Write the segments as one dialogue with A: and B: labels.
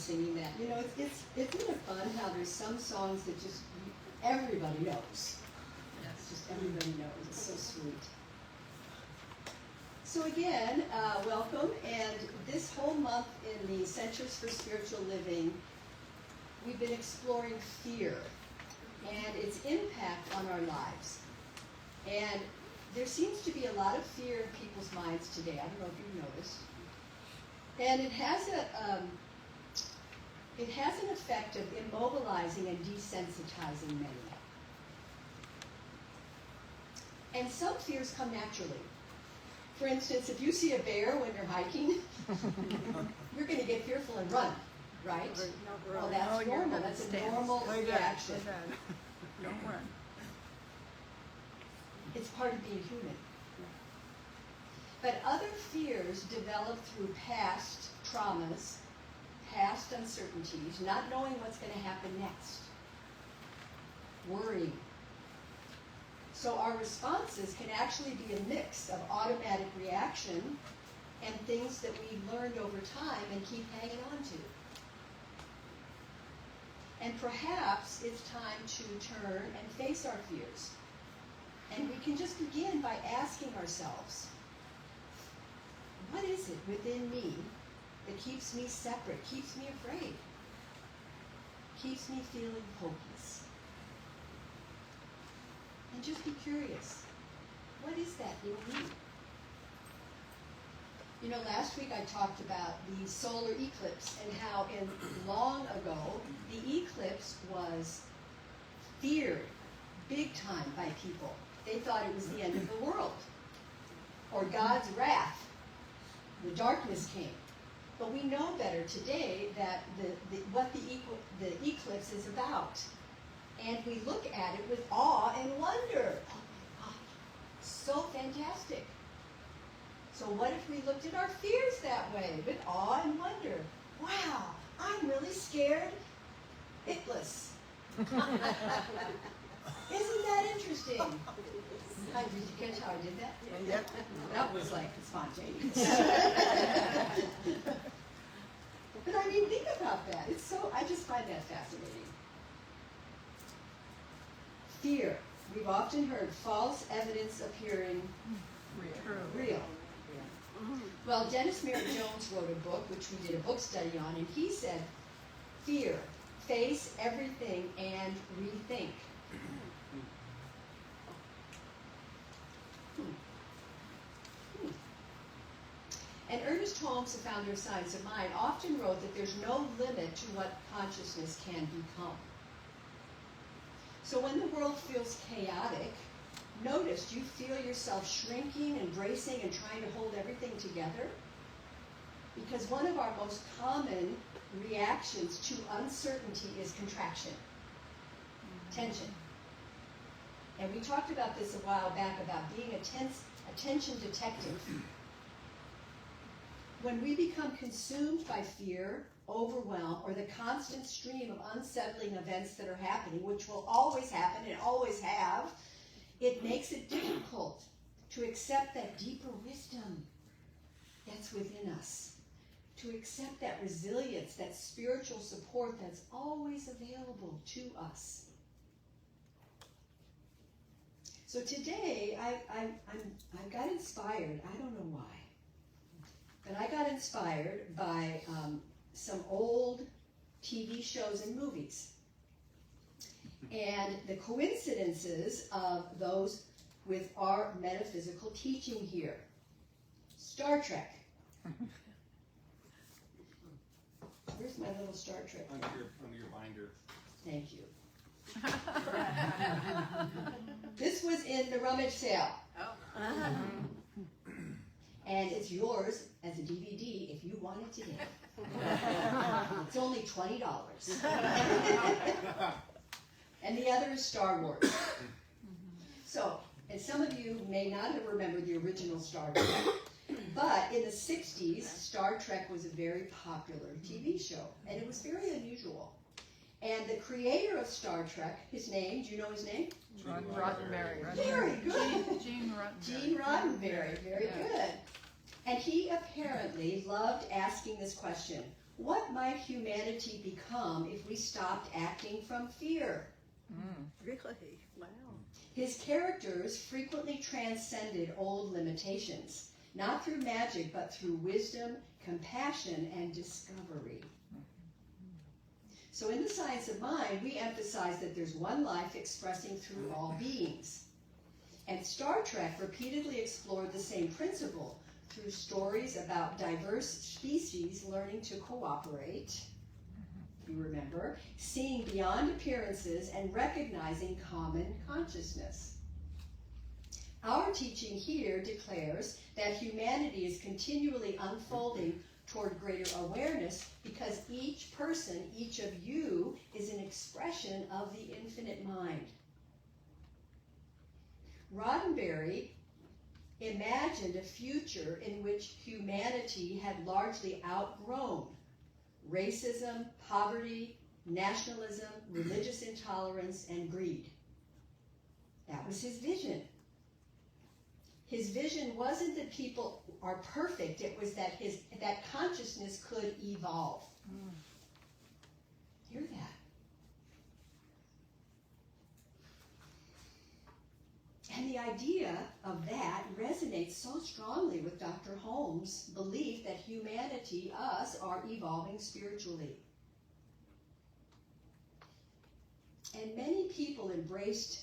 A: singing that. You know, it's kind of fun how there's some songs that just everybody knows. It's just everybody knows. It's so sweet. So again, welcome. And this whole month in the Centers for Spiritual Living, we've been exploring fear and its impact on our lives. And there seems to be a lot of fear in people's minds today. I don't know if you've noticed. And it has an effect of immobilizing and desensitizing many. And some fears come naturally. For instance, if you see a bear when you're hiking, you're going to get fearful and run, right? Well, that's normal. That's a normal reaction.
B: Don't run.
A: It's part of being human. But other fears develop through past traumas, past uncertainties, not knowing what's going to happen next, worrying. So our responses can actually be a mix of automatic reaction and things that we've learned over time and keep hanging on to. And perhaps it's time to turn and face our fears. And we can just begin by asking ourselves, what is it within me that keeps me separate, keeps me afraid, keeps me feeling hopeless? And just be curious. What is that in me? You know, last week I talked about the solar eclipse and how long ago the eclipse was feared big time by people. They thought it was the end of the world or God's wrath. The darkness came. But we know better today that what the eclipse is about. And we look at it with awe and wonder. Oh my God, so fantastic. So what if we looked at our fears that way, with awe and wonder? Wow, I'm really scared hitless. Isn't that interesting? Did you catch how I did that?
B: Yep.
A: That was like spontaneous. But I mean, think about that. I just find that fascinating. Fear. We've often heard false evidence appearing real. Well, Dennis Merritt Jones wrote a book, which we did a book study on, and he said, fear, face everything and rethink. And Ernest Holmes, the founder of Science of Mind, often wrote that there's no limit to what consciousness can become. So when the world feels chaotic, notice, do you feel yourself shrinking and bracing and trying to hold everything together? Because one of our most common reactions to uncertainty is contraction, tension. And we talked about this a while back about being a tension detective. When we become consumed by fear, overwhelm, or the constant stream of unsettling events that are happening, which will always happen and always have, it makes it difficult to accept that deeper wisdom that's within us, to accept that resilience, that spiritual support that's always available to us. So today, I got inspired. I don't know why. But I got inspired by some old TV shows and movies. And the coincidences of those with our metaphysical teaching here. Star Trek. Where's my little Star Trek?
C: Under your binder.
A: Thank you. This was in the rummage sale.
B: Oh.
A: And it's yours as a DVD if you want it today. It's only $20. And the other is Star Wars. So, and some of you may not have remembered the original Star Trek, but in the 60s, Star Trek was a very popular TV show, and it was very unusual. And the creator of Star Trek, his name, do you know his name?
B: Roddenberry.
A: Very good.
B: Gene Roddenberry.
A: Gene Roddenberry, very good. And he apparently loved asking this question, what might humanity become if we stopped acting from fear?
C: Really? Wow.
A: His characters frequently transcended old limitations, not through magic, but through wisdom, compassion, and discovery. So in The Science of Mind, we emphasize that there's one life expressing through all beings. And Star Trek repeatedly explored the same principle through stories about diverse species learning to cooperate, you remember, seeing beyond appearances and recognizing common consciousness. Our teaching here declares that humanity is continually unfolding toward greater awareness because each person, each of you, is an expression of the infinite mind. Roddenberry imagined a future in which humanity had largely outgrown racism, poverty, nationalism, religious intolerance, and greed. That was his vision. His vision wasn't that people are perfect, it was that that consciousness could evolve. Hear that? And the idea of that resonates so strongly with Dr. Holmes' belief that humanity, us, are evolving spiritually. And many people embraced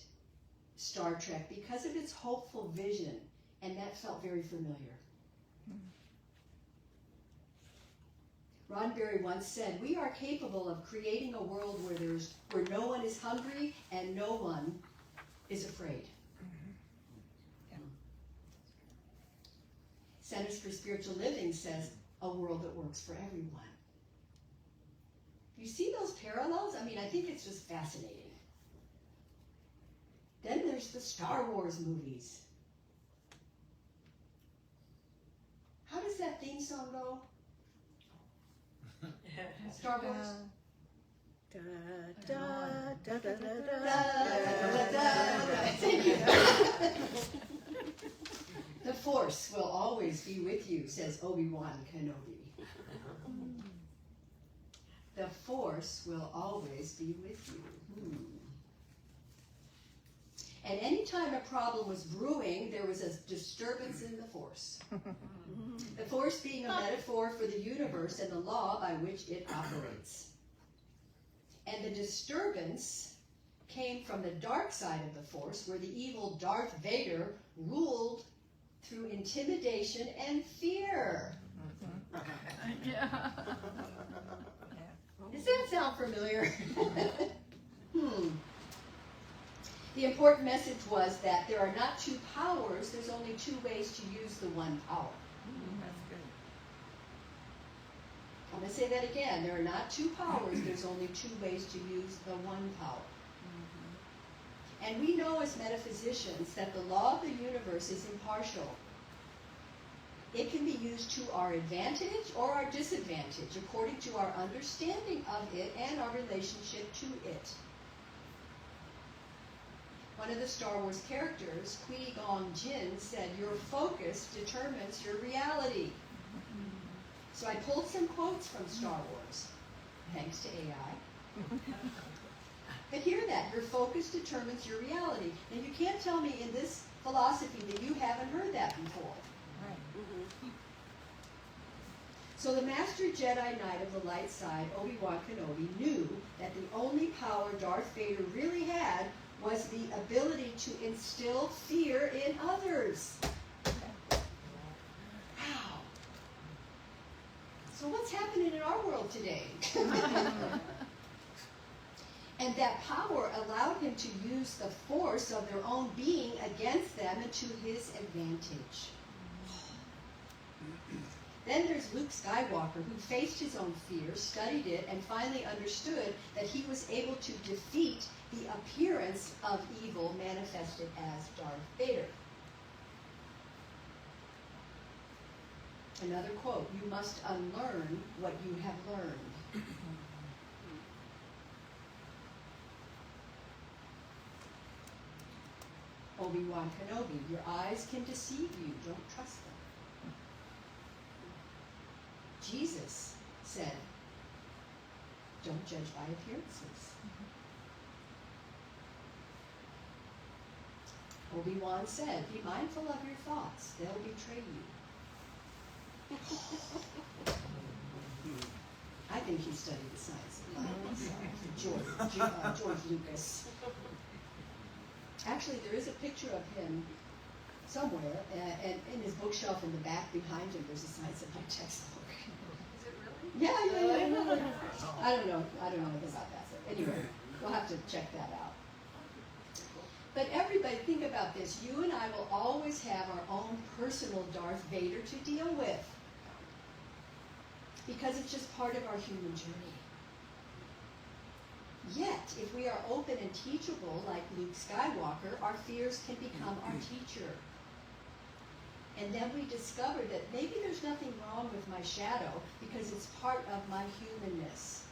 A: Star Trek because of its hopeful vision, and that felt very familiar. Roddenberry once said, "We are capable of creating a world where no one is hungry and no one is afraid." Centers for Spiritual Living says, "A world that works for everyone." You see those parallels? I mean, I think it's just fascinating. Then there's the Star Wars movies. How does that theme song go? Star Wars?
C: Da, da, da, da, da,
A: Da-da-da-da-da. Thank you. The Force will always be with you, says Obi-Wan Kenobi. The Force will always be with you. And anytime a problem was brewing, there was a disturbance in the Force. The Force being a metaphor for the universe and the law by which it operates. And the disturbance came from the dark side of the Force, where the evil Darth Vader ruled through intimidation and fear. Does that sound familiar? The important message was that there are not two powers, there's only two ways to use the one power.
B: That's good.
A: I'm going to say that again. There are not two powers, there's only two ways to use the one power. And we know as metaphysicians that the law of the universe is impartial. It can be used to our advantage or our disadvantage according to our understanding of it and our relationship to it. One of the Star Wars characters, Qui-Gon Jinn, said, "Your focus determines your reality." So I pulled some quotes from Star Wars, thanks to AI. But hear that, your focus determines your reality. And you can't tell me in this philosophy that you haven't heard that before.
B: Right.
A: So the Master Jedi Knight of the light side, Obi-Wan Kenobi, knew that the only power Darth Vader really had was the ability to instill fear in others. Wow. So what's happening in our world today? And that power allowed him to use the force of their own being against them and to his advantage. Then there's Luke Skywalker, who faced his own fear, studied it, and finally understood that he was able to defeat the appearance of evil manifested as Darth Vader. Another quote, "You must unlearn what you have learned." Obi-Wan Kenobi, "Your eyes can deceive you, don't trust them." Jesus said, Don't judge by appearances. Obi-Wan said, be mindful of your thoughts. They'll betray you. I think he studied the science of mind. George Lucas. Actually, there is a picture of him somewhere, and in his bookshelf in the back behind him, there's a science of mind textbook.
B: Is it really?
A: Yeah. I don't know anything about that. So anyway, we'll have to check that out. But everybody, think about this. You and I will always have our own personal Darth Vader to deal with, because it's just part of our human journey. Yet, if we are open and teachable, like Luke Skywalker, our fears can become our teacher. And then we discover that maybe there's nothing wrong with my shadow because it's part of my humanness.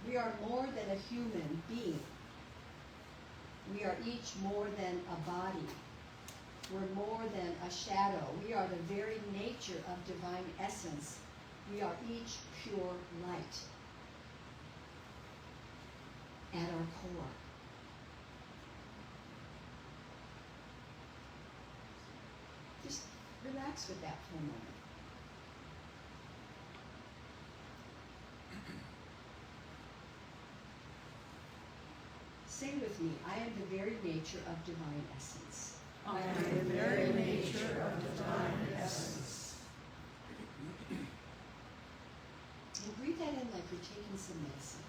A: We are more than a human being. We are each more than a body. We're more than a shadow. We are the very nature of divine essence. We are each pure light at our core. Just relax with that for a moment. Say with me, I am the very nature of divine essence.
B: I am the very nature of divine essence.
A: And breathe that in like you're taking some medicine.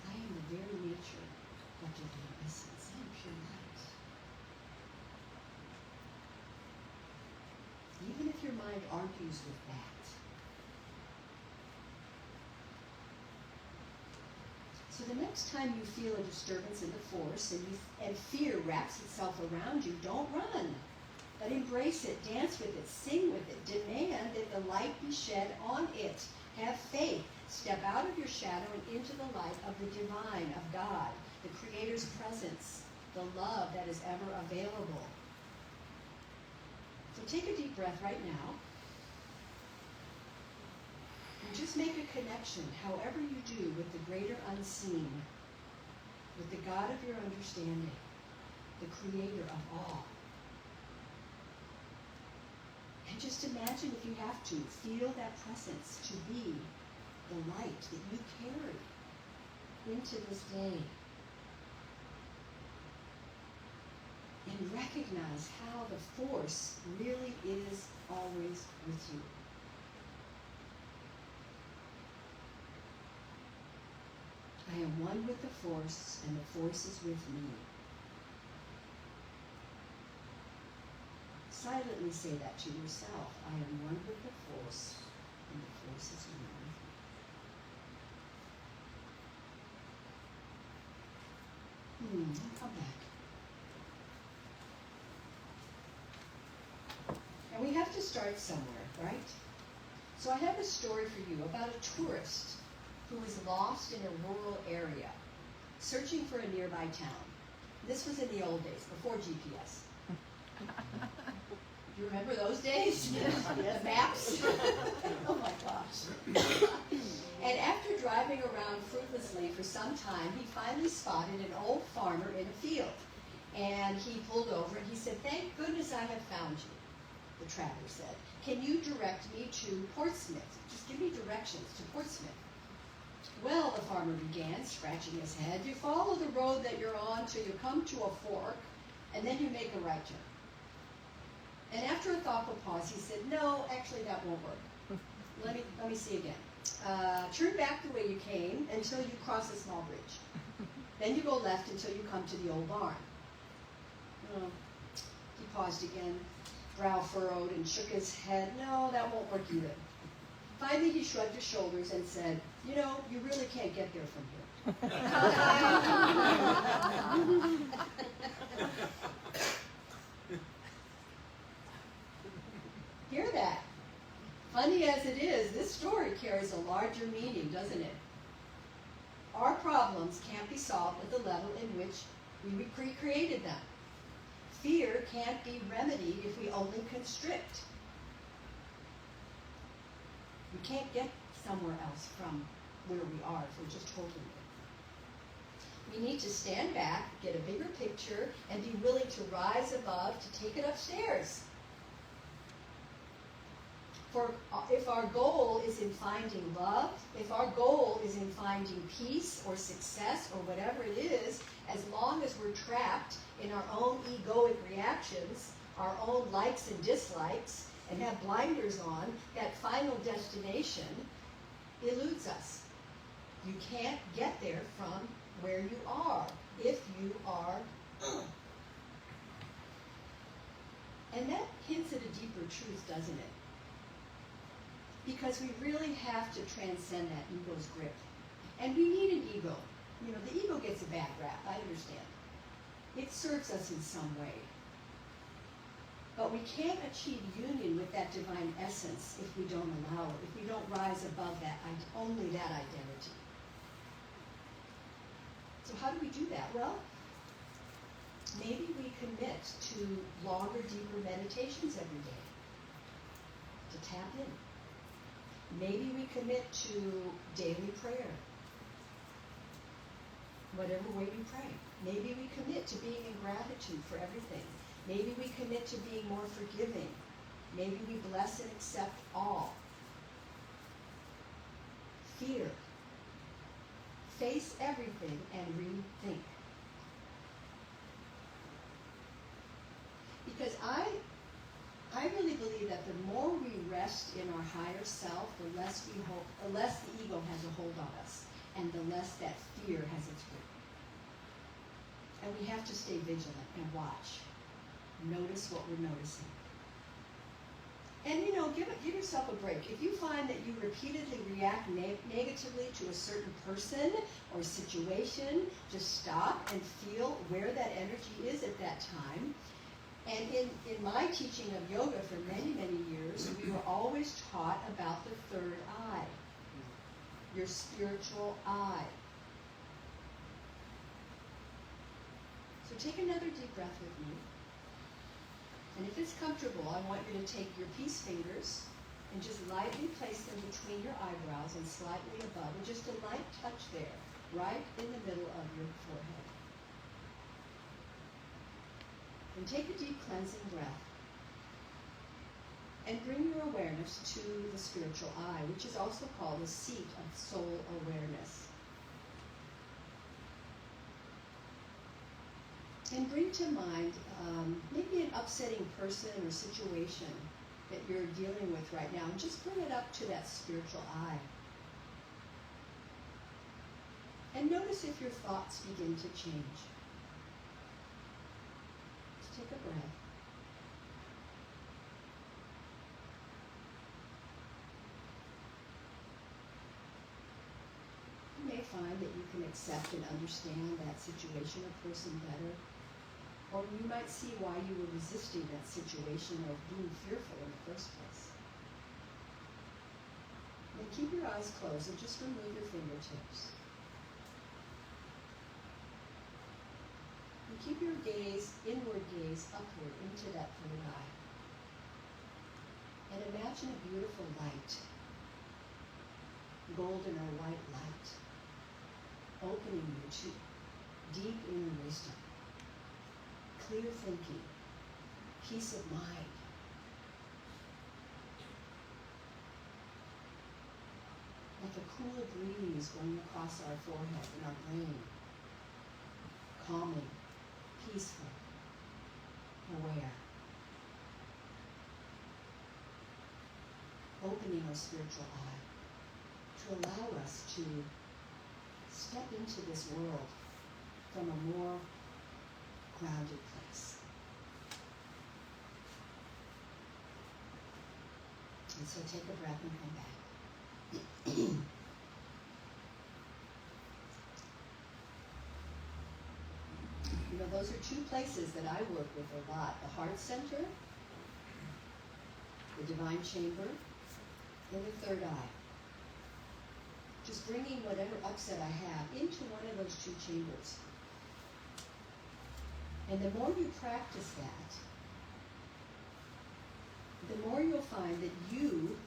A: I am the very nature of divine essence. I am pure light. Even if your mind argues with that, so the next time you feel a disturbance in the force and fear wraps itself around you, don't run, but embrace it, dance with it, sing with it, demand that the light be shed on it. Have faith. Step out of your shadow and into the light of the divine, of God, the Creator's presence, the love that is ever available. So take a deep breath right now. And just make a connection, however you do, with the greater unseen, with the God of your understanding, the Creator of all. And just imagine, if you have to, feel that presence to be the light that you carry into this day. And recognize how the force really is always with you. I am one with the force, and the force is with me. Silently say that to yourself. I am one with the force, and the force is one with me. I'll come back. And we have to start somewhere, right? So I have a story for you about a tourist who was lost in a rural area, searching for a nearby town. This was in the old days, before GPS. Do you remember those days? Yes. The maps? Oh my gosh. And after driving around fruitlessly for some time, he finally spotted an old farmer in a field. And he pulled over and he said, "Thank goodness I have found you," the traveler said. "Can you direct me to Portsmouth? Just give me directions to Portsmouth." "Well," the farmer began, scratching his head, "you follow the road that you're on till you come to a fork, and then you make a right turn." And after a thoughtful pause, he said, "No, actually that won't work. Let me see again. Turn back the way you came until you cross a small bridge. Then you go left until you come to the old barn." Oh, he paused again, brow furrowed, and shook his head. "No, that won't work either." Finally, he shrugged his shoulders and said, "You know, you really can't get there from here." Hear that? Funny as it is, this story carries a larger meaning, doesn't it? Our problems can't be solved at the level in which we created them. Fear can't be remedied if we only constrict. can't get somewhere else from where we are if we're just holding it. We need to stand back, get a bigger picture, and be willing to rise above to take it upstairs. For if our goal is in finding love, if our goal is in finding peace or success or whatever it is, as long as we're trapped in our own egoic reactions, our own likes and dislikes, and have blinders on, that final destination eludes us. You can't get there from where you are if you are. And that hints at a deeper truth, doesn't it? Because we really have to transcend that ego's grip. And we need an ego. You know, the ego gets a bad rap, I understand. It serves us in some way. But we can't achieve union with that divine essence if we don't allow it, if we don't rise above that, only that identity. So how do we do that? Well, maybe we commit to longer, deeper meditations every day to tap in. Maybe we commit to daily prayer, whatever way we pray. Maybe we commit to being in gratitude for everything. Maybe we commit to being more forgiving. Maybe we bless and accept all. Fear. Face everything and rethink. Because I really believe that the more we rest in our higher self, the less the ego has a hold on us, and the less that fear has its grip. And we have to stay vigilant and watch. Notice what we're noticing. And you know, give yourself a break. If you find that you repeatedly react negatively to a certain person or situation, just stop and feel where that energy is at that time. And in my teaching of yoga for many, many years, we were always taught about the third eye, your spiritual eye. So take another deep breath with me. And if it's comfortable, I want you to take your peace fingers and just lightly place them between your eyebrows and slightly above, and just a light touch there, right in the middle of your forehead. And take a deep cleansing breath. And bring your awareness to the spiritual eye, which is also called the seat of soul awareness. And bring to mind maybe an upsetting person or situation that you're dealing with right now, and just bring it up to that spiritual eye. And notice if your thoughts begin to change. Just take a breath. You may find that you can accept and understand that situation or person better. Or you might see why you were resisting that situation or being fearful in the first place. Then keep your eyes closed and just remove your fingertips. And keep your gaze, inward gaze, upward into that third eye. And imagine a beautiful light, golden or white light, opening you to deep inner wisdom, clear thinking, peace of mind. Like a cool breeze going across our forehead and our brain, calming, peaceful, aware. Opening our spiritual eye to allow us to step into this world from a more grounded place. And so take a breath and come back. You know, those are two places that I work with a lot. The heart center, the divine chamber, and the third eye. Just bringing whatever upset I have into one of those two chambers. And the more you practice that, the more you'll find that you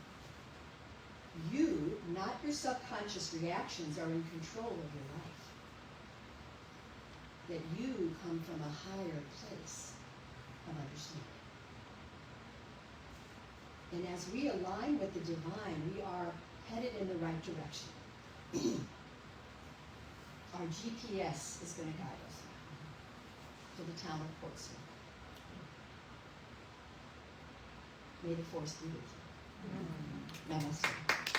A: you, not your subconscious reactions, are in control of your life. That you come from a higher place of understanding. And as we align with the divine, we are headed in the right direction. Our GPS is going to guide us to the town of Portsmouth. May the force be with you. Namaste.